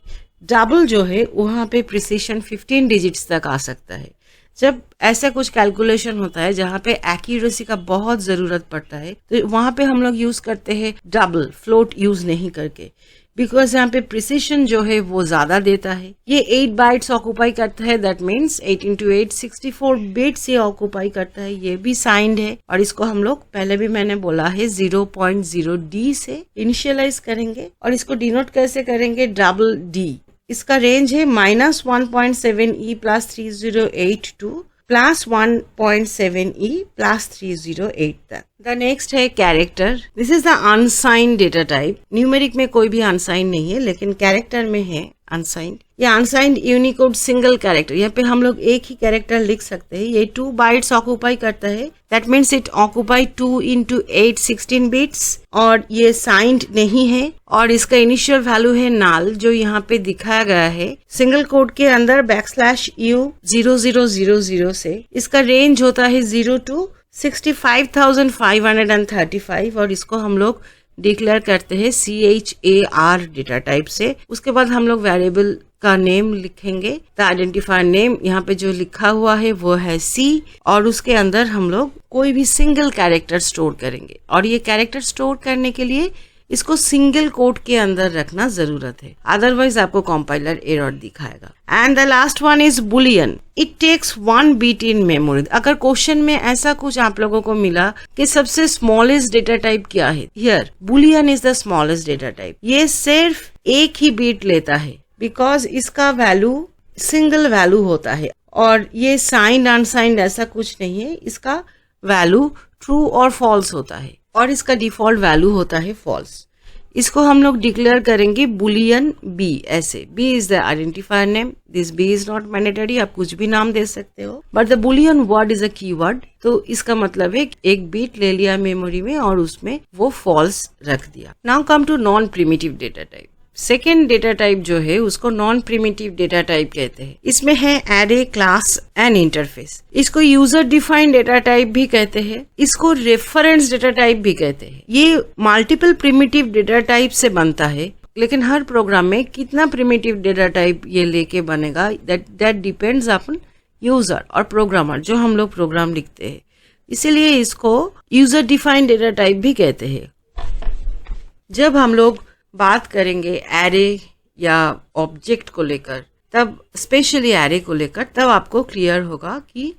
डबल जो है वहां पे प्रिसिशन 15 डिजिट्स तक आ सकता है। जब ऐसा कुछ कैलकुलेशन होता है जहाँ पे एक्यूरेसी का बहुत जरूरत पड़ता है तो वहां पे हम लोग यूज करते हैं डबल, फ्लोट यूज नहीं करके, बिकॉज यहाँ पे प्रिसिशन जो है वो ज्यादा देता है। ये 8 बाइट्स ऑक्यूपाई करता है, दैट मीन्स 18×8 64 बिट्स ये ऑक्यूपाई करता है। ये भी साइंड है और इसको हम लोग पहले भी मैंने बोला है 0.0d से इनिशियलाइज करेंगे और इसको डिनोट कैसे करेंगे, डबल d। इसका रेंज है -1.7e + 308 to +1.7e + 308 तक। द नेक्स्ट है character. This is the unsigned data type. Numeric में कोई भी अनसाइंड नहीं है लेकिन कैरेक्टर में है अनसाइंड। ये अनसाइंड यूनिकोड सिंगल कैरेक्टर, यहाँ पे हम लोग एक ही कैरेक्टर लिख सकते हैं। ये 2 बाइट्स ऑक्यूपाई करता है, that means it occupy 2 × 8 16 bits और ये साइंड नहीं है और इसका इनिशियल वैल्यू है null जो यहाँ पे दिखाया गया है सिंगल कोड के अंदर \u 0000 से। इसका रेंज होता है 0 to 65,535 और इसको हम लोग डिक्लेयर करते हैं CHAR डेटा टाइप से। उसके बाद हम लोग वेरिएबल का नेम लिखेंगे। द आइडेंटिफायर नेम यहाँ पे जो लिखा हुआ है वो है C और उसके अंदर हम लोग कोई भी सिंगल कैरेक्टर स्टोर करेंगे और ये कैरेक्टर स्टोर करने के लिए इसको सिंगल कोट के अंदर रखना जरूरत है, अदरवाइज आपको कंपाइलर एरर दिखाएगा। And the last one is Boolean. It takes 1 bit in memory. अगर क्वेश्चन में ऐसा कुछ आप लोगों को मिला कि सबसे स्मॉलेस्ट डेटा टाइप क्या है, here Boolean is the smallest data type. ये सिर्फ एक ही बीट लेता है बिकॉज इसका वैल्यू सिंगल वैल्यू होता है और ये साइंड अनसाइंड ऐसा कुछ नहीं है। इसका वैल्यू ट्रू और फॉल्स होता है और इसका डिफॉल्ट वैल्यू होता है फॉल्स। इसको हम लोग डिक्लेयर करेंगे बुलियन b ऐसे। b is the identifier name, this b is not mandatory, आप कुछ भी नाम दे सकते हो, but the Boolean word is a keyword. तो इसका मतलब है एक बीट ले लिया मेमोरी में और उसमें वो फॉल्स रख दिया। Now come to non primitive data type. Second data type जो है उसको नॉन प्रिमिटिव डेटा टाइप कहते हैं। इसमें है एरे, क्लास एंड इंटरफेस। इसको यूजर डिफाइंड डेटा टाइप भी कहते हैं, इसको रेफरेंस डेटा टाइप भी कहते हैं। ये मल्टीपल प्रिमिटिव डेटा टाइप से बनता है, लेकिन हर प्रोग्राम में कितना प्रिमिटिव डेटा टाइप ये लेके बनेगा दैट डिपेंड्स अपॉन यूजर और प्रोग्रामर, जो हम लोग प्रोग्राम लिखते हैं। इसीलिए इसको यूजर डिफाइंड डेटा टाइप भी कहते हैं। जब हम लोग बात करेंगे एरे या ऑब्जेक्ट को लेकर, तब स्पेशली एरे को लेकर, तब आपको क्लियर होगा कि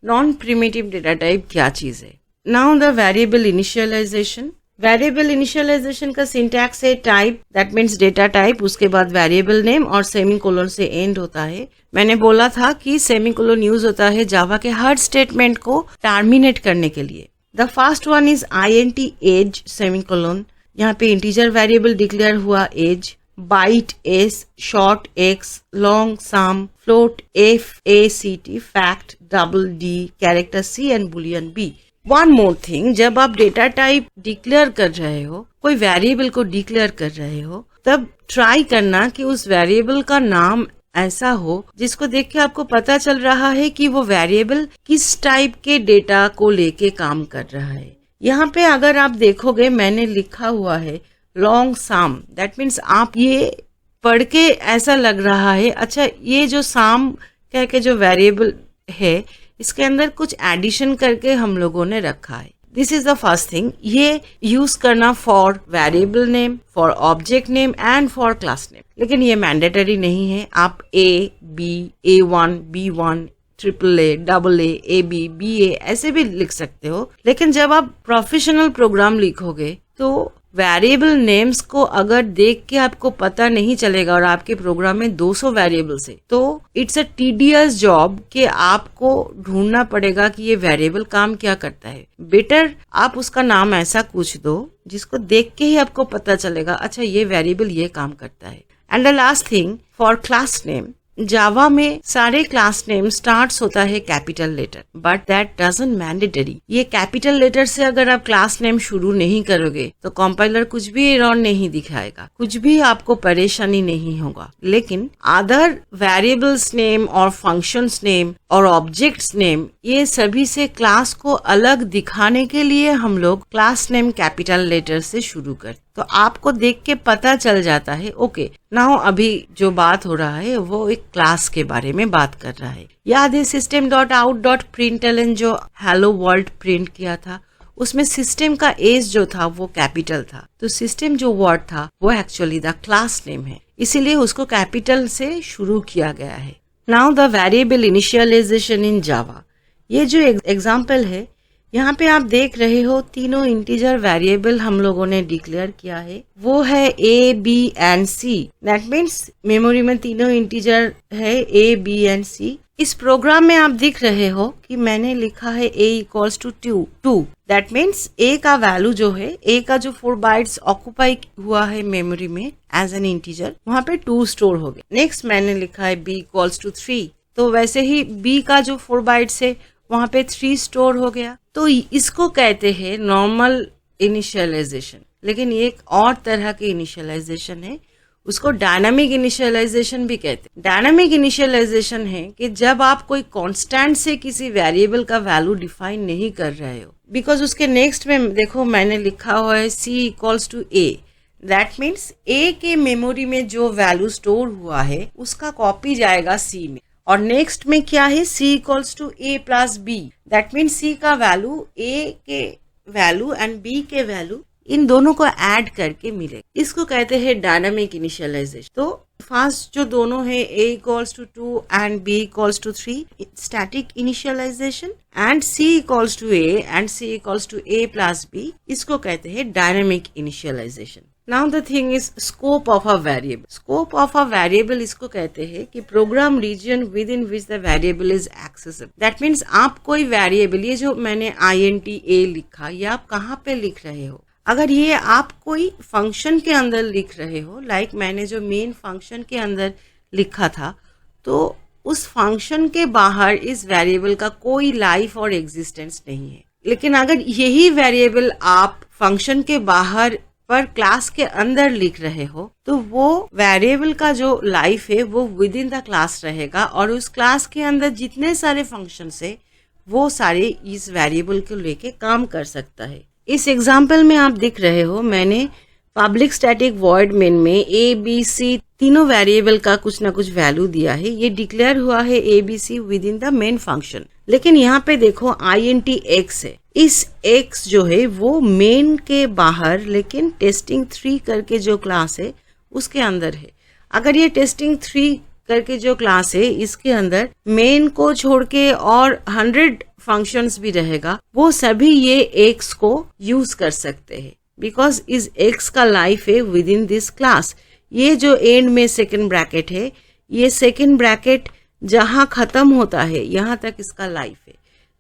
नॉन प्रिमिटिव डेटा टाइप क्या चीज है। Now the variable initialisation. Variable initialisation का सिंटैक्स है type, that means data type, उसके बाद वेरिएबल नेम और सेमीकोलन से एंड होता है। मैंने बोला था कि सेमीकोलन यूज होता है जावा के हर स्टेटमेंट को टर्मिनेट करने के लिए। The first one is int age semicolon. यहाँ पे इंटीजर वेरिएबल डिक्लेयर हुआ age, byte S, short X, long sum, float FACT, fact DD, character C and boolean B। One more thing, जब आप data type declare कर रहे हो, कोई variable को डिक्लेयर कर रहे हो, तब ट्राई करना कि उस वेरिएबल का नाम ऐसा हो जिसको देख के आपको पता चल रहा है कि वो वेरिएबल किस टाइप के डेटा को लेके काम कर रहा है। यहाँ पे अगर आप देखोगे मैंने लिखा हुआ है लॉन्ग सम, दैट मीन्स आप ये पढ़ के ऐसा लग रहा है अच्छा ये जो सम कह के जो वेरिएबल है इसके अंदर कुछ एडिशन करके हम लोगों ने रखा है। This is the first thing, ये यूज करना for variable name, for object name and for class name, लेकिन ये मैंडेटरी नहीं है। आप A, B, A1, B1, AAA, AA, AB, BA ऐसे भी लिख सकते हो, लेकिन जब आप प्रोफेशनल प्रोग्राम लिखोगे तो वेरिएबल नेम्स को अगर देख के आपको पता नहीं चलेगा और आपके प्रोग्राम में 200 वेरिएबल्स है तो इट्स अ टीडियस जॉब कि आपको ढूंढना पड़ेगा कि ये वेरिएबल काम क्या करता है। बेटर आप उसका नाम ऐसा कुछ दो जिसको देख के ही आपको पता चलेगा अच्छा ये वेरिएबल ये काम करता है। And the last thing, for class name, Java में सारे क्लास नेम स्टार्ट्स होता है capital letter, but that doesn't mandatory. ये कैपिटल लेटर से अगर आप क्लास नेम शुरू नहीं करोगे तो कंपाइलर कुछ भी एरर नहीं दिखाएगा, कुछ भी आपको परेशानी नहीं होगा। लेकिन अदर वेरिएबल्स नेम और फंक्शंस नेम और ऑब्जेक्ट्स नेम, ये सभी से क्लास को अलग दिखाने के लिए हम लोग क्लास नेम कैपिटल लेटर से शुरू करते, तो आपको देख के पता चल जाता है ओके नाउ अभी जो बात हो रहा है वो एक क्लास के बारे में बात कर रहा है। याद है system.out.println जो हेलो वर्ल्ड प्रिंट किया था, उसमें सिस्टम का एज जो था वो कैपिटल था, तो सिस्टम जो वर्ड था वो एक्चुअली द क्लास नेम है, इसीलिए उसको कैपिटल से शुरू किया गया है। नाउ द वेरिएबल इनिशियलाइजेशन इन जावा, ये जो एग्जाम्पल है यहाँ पे आप देख रहे हो तीनों इंटीजर वेरिएबल हम लोगों ने डिक्लेयर किया है, वो है A, B and C। That means memory में तीनों इंटीजर है A, B एंड C। इस प्रोग्राम में आप दिख रहे हो कि मैंने लिखा है A equals to 2। That means A का वैल्यू जो है, A का जो 4 बाइट्स ऑक्यूपाई हुआ है मेमोरी में एज एन इंटीजर, वहाँ पे 2 स्टोर हो गए। नेक्स्ट मैंने लिखा है B इक्वल्स टू 3, तो वैसे ही B का जो 4 बाइट्स है वहाँ पे 3 स्टोर हो गया। तो इसको कहते हैं नॉर्मल इनिशियलाइजेशन, लेकिन ये एक और तरह के इनिशियलाइजेशन है, उसको डायनामिक इनिशियलाइजेशन भी कहते हैं। डायनामिक इनिशियलाइजेशन है कि जब आप कोई कांस्टेंट से किसी वेरिएबल का वैल्यू डिफाइन नहीं कर रहे हो, बिकॉज उसके नेक्स्ट में देखो मैंने लिखा हुआ है C equals to A। That means A के मेमोरी में जो वैल्यू स्टोर हुआ है उसका कॉपी जाएगा C में, और नेक्स्ट में क्या है C equals to A plus B। That means C का वैल्यू A के वैल्यू एंड B के वैल्यू इन दोनों को ऐड करके मिलेगा, इसको कहते हैं डायनामिक इनिशियलाइजेशन। तो फर्स्ट जो दोनों है A equals to 2 and B equals to 3 static initialisation, and C equals to A and C equals to A plus B, इसको कहते हैं dynamic initialisation. Now the thing is scope of a variable. Scope of a variable इसको कहते हैं कि program region within which the variable is accessible. That means आप कोई variable, ये जो मैंने int a लिखा, ये आप कहाँ पे लिख रहे हो? अगर ये आप कोई फंक्शन के अंदर लिख रहे हो, लाइक मैंने जो मेन फंक्शन के अंदर लिखा था, तो उस फंक्शन के बाहर इस वेरिएबल का कोई लाइफ और एग्जिस्टेंस नहीं है। लेकिन अगर यही वेरिएबल आप फंक्शन के बाहर पर क्लास के अंदर लिख रहे हो, तो वो वेरिएबल का जो लाइफ है वो विद इन द क्लास रहेगा, और उस क्लास के अंदर जितने सारे फंक्शंस है वो सारे इस वेरिएबल को लेके काम कर सकता है। इस एग्जाम्पल में आप दिख रहे हो मैंने पब्लिक स्टैटिक वॉइड मेन में A, B, C तीनों वेरिएबल का कुछ ना कुछ वैल्यू दिया है। ये डिक्लेयर हुआ है ABC with in the main function, लेकिन यहाँ पे देखो int x है। इस x जो है वो मेन के बाहर, लेकिन testing3 करके जो क्लास है उसके अंदर है। अगर ये testing3 करके जो क्लास है इसके अंदर मेन को छोड़ के और 100 फंक्शंस भी रहेगा, वो सभी ये x को यूज कर सकते हैं, बिकॉज इस x का लाइफ है विद इन दिस क्लास। ये जो एंड में सेकेंड ब्रैकेट है, ये सेकेंड ब्रैकेट जहां खत्म होता है यहाँ तक इसका लाइफ है,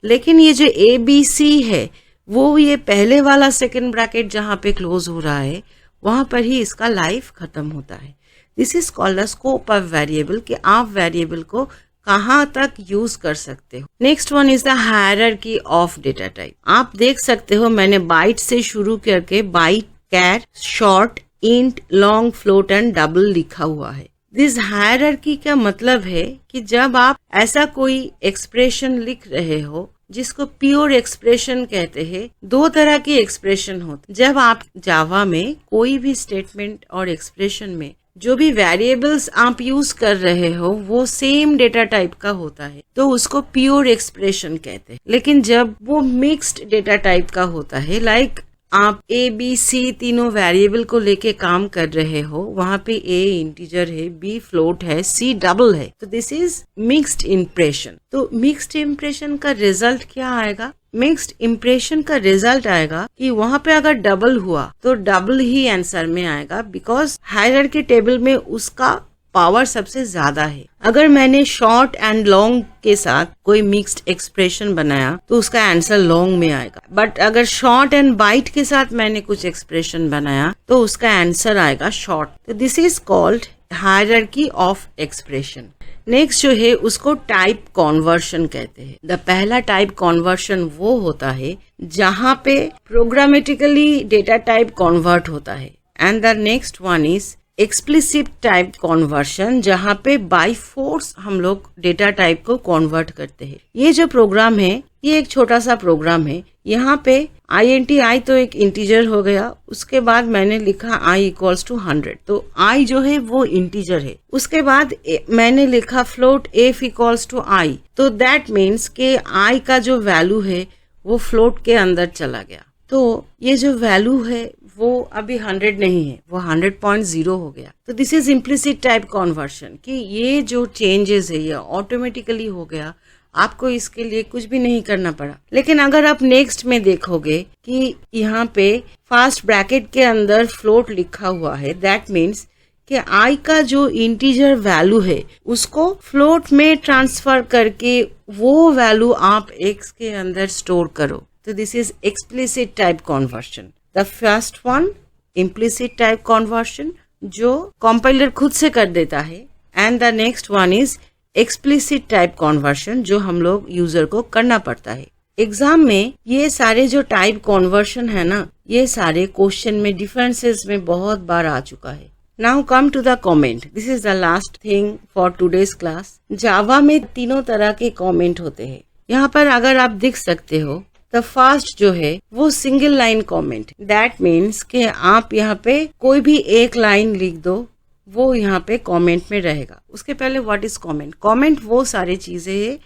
लेकिन ये जो ABC है वो ये पहले वाला सेकेंड ब्रैकेट जहां पे क्लोज हो रहा है वहां पर ही इसका लाइफ खत्म होता है। This is called the scope of variable, कि आप वेरिएबल को कहाँ तक यूज कर सकते हो। Next one is the hierarchy of data type. आप देख सकते हो मैंने बाइट से शुरू करके byte, char, short, int, long, float and double लिखा हुआ है। दिस हायरार्की का मतलब है कि जब आप ऐसा कोई एक्सप्रेशन लिख रहे हो जिसको प्योर एक्सप्रेशन कहते हैं, दो तरह की एक्सप्रेशन होते। जब आप जावा में कोई भी स्टेटमेंट और एक्सप्रेशन में जो भी वेरिएबल्स आप यूज कर रहे हो वो सेम डेटा टाइप का होता है तो उसको प्योर एक्सप्रेशन कहते हैं। लेकिन जब वो मिक्स्ड डेटा टाइप का होता है, लाइक आप ए बी सी तीनों वेरिएबल को लेके काम कर रहे हो, वहाँ पे ए इंटीजर है, बी फ्लोट है, सी डबल है, तो दिस इज मिक्स्ड इम्प्रेशन। तो मिक्स्ड इम्प्रेशन का रिजल्ट क्या आएगा? मिक्स्ड इम्प्रेशन का रिजल्ट आएगा कि वहाँ पे अगर डबल हुआ तो डबल ही आंसर में आएगा, बिकॉज हायरार्की टेबल में उसका पावर सबसे ज्यादा है। अगर मैंने शॉर्ट एंड लॉन्ग के साथ कोई मिक्स्ड एक्सप्रेशन बनाया तो उसका आंसर लॉन्ग में आएगा, बट अगर शॉर्ट एंड बाइट के साथ मैंने कुछ एक्सप्रेशन बनाया तो उसका आंसर आएगा शॉर्ट। तो this is called hierarchy of expression. Next जो है उसको टाइप कॉन्वर्शन कहते हैं। द पहला टाइप कॉन्वर्शन वो होता है जहाँ पे प्रोग्रामेटिकली डेटा टाइप कॉन्वर्ट होता है, and the next one is explicit type conversion, जहाँ पे बाय फोर्स हम लोग डेटा टाइप को कॉन्वर्ट करते हैं। ये जो प्रोग्राम है ये एक छोटा सा प्रोग्राम है। यहाँ पे आई तो एक इंटीजर हो गया, उसके बाद मैंने लिखा i इक्वल्स टू 100, तो i जो है वो इंटीजर है। उसके बाद मैंने लिखा float f equals to i, तो दैट मीन्स के i का जो वैल्यू है वो फ्लोट के अंदर चला गया। तो ये जो वैल्यू है वो अभी 100 नहीं है, वो 100.0 हो गया। तो दिस इज इम्प्लिसिट टाइप कॉन्वर्शन, कि ये जो चेंजेस है ये ऑटोमेटिकली हो गया, आपको इसके लिए कुछ भी नहीं करना पड़ा। लेकिन अगर आप नेक्स्ट में देखोगे कि यहाँ पे फर्स्ट ब्रैकेट के अंदर फ्लोट लिखा हुआ है, दैट मीन्स कि i का जो इंटीजर वैल्यू है उसको फ्लोट में ट्रांसफर करके वो वैल्यू आप x के अंदर स्टोर करो। तो this is explicit type conversion. The first one implicit type conversion जो कंपाइलर खुद से कर देता है, and the next one is explicit type conversion जो हम लोग यूजर को करना पड़ता है। एग्जाम में ये सारे जो टाइप कॉन्वर्शन है ना, ये सारे क्वेश्चन में डिफरेंसेस में बहुत बार आ चुका है। Now come to the comment. This is the last thing for today's class. Java में तीनों तरह के कमेंट होते हैं। यहाँ पर अगर आप देख सकते हो द फर्स्ट जो है वो single line comment, that means कि आप यहाँ पे कोई भी एक लाइन लिख दो, वो यहाँ पे कमेंट में रहेगा। उसके पहले व्हाट इज कमेंट? कमेंट वो सारी चीजें है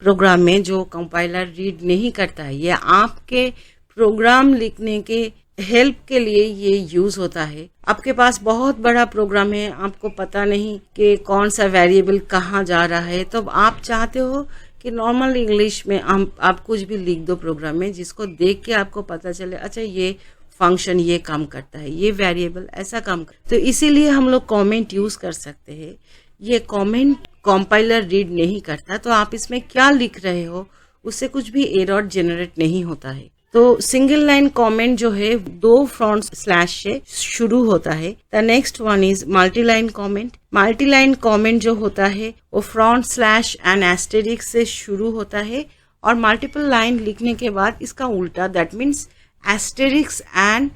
प्रोग्राम में जो कंपाइलर रीड नहीं करता है, ये आपके प्रोग्राम लिखने के हेल्प के लिए ये यूज होता है। आपके पास बहुत बड़ा प्रोग्राम है, आपको पता नहीं कि कौन सा वेरिएबल कहाँ जा रहा है, तो आप चाहते हो कि नॉर्मल इंग्लिश में आप कुछ भी लिख दो प्रोग्राम में, जिसको देख के आपको पता चले अच्छा ये फंक्शन ये काम करता है, ये वेरिएबल ऐसा काम करता है। तो इसीलिए हम लोग कमेंट यूज कर सकते हैं। ये कमेंट कंपाइलर रीड नहीं करता, तो आप इसमें क्या लिख रहे हो उससे कुछ भी एरर जनरेट नहीं होता है। तो सिंगल लाइन कमेंट जो है 2 फ्रंट स्लैश से शुरू होता है। The next one is multi line comment. Multi line comment जो होता है वो फ्रंट स्लैश एंड एस्टेरिक्स से शुरू होता है, और मल्टीपल लाइन लिखने के बाद इसका उल्टा, that means asterisk and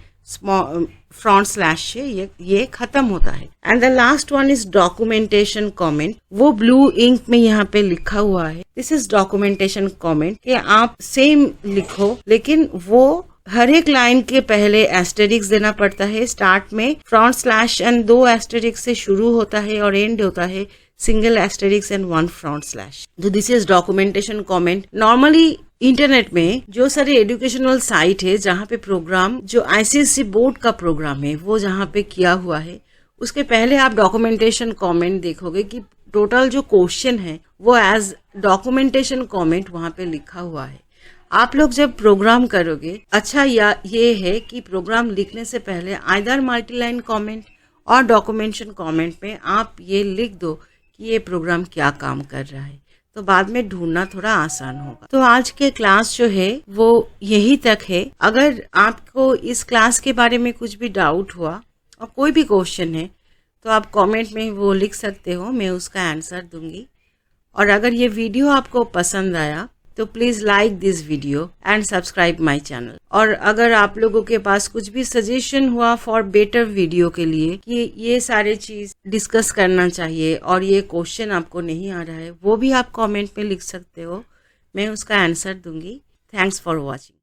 front slash से ये खत्म होता है। And the last one is documentation comment. वो ब्लू इंक में यहाँ पे लिखा हुआ है, दिस इज डॉक्यूमेंटेशन कमेंट, कि आप सेम लिखो लेकिन वो हर एक लाइन के पहले एस्टेरिक्स देना पड़ता है। स्टार्ट में फ्रंट स्लैश एंड 2 एस्टेरिक्स से शुरू होता है और एंड होता है single asterisk and 1 front slash. तो this is documentation comment. Normally internet में जो सारे एजुकेशनल साइट है जहाँ पे प्रोग्राम जो आईसीएसई बोर्ड का प्रोग्राम है वो जहाँ पे किया हुआ है, उसके पहले आप डॉक्यूमेंटेशन कमेंट देखोगे कि टोटल जो क्वेश्चन है वो एज डॉक्यूमेंटेशन कमेंट वहाँ पे लिखा हुआ है। आप लोग जब प्रोग्राम करोगे, अच्छा या ये है कि प्रोग्राम लिखने से पहले आइदर मल्टीलाइन कमेंट और डॉक्यूमेंटेशन कमेंट में आप ये लिख दो कि ये प्रोग्राम क्या काम कर रहा है, तो बाद में ढूंढना थोड़ा आसान होगा। तो आज के क्लास जो है वो यही तक है। अगर आपको इस क्लास के बारे में कुछ भी डाउट हुआ और कोई भी क्वेश्चन है तो आप कमेंट में वो लिख सकते हो, मैं उसका आंसर दूंगी। और अगर ये वीडियो आपको पसंद आया तो please like this video and subscribe my channel. और अगर आप लोगों के पास कुछ भी सजेशन हुआ फॉर बेटर वीडियो के लिए कि ये सारे चीज़ डिस्कस करना चाहिए और ये क्वेश्चन आपको नहीं आ रहा है, वो भी आप कमेंट में लिख सकते हो, मैं उसका आंसर दूंगी। Thanks for watching.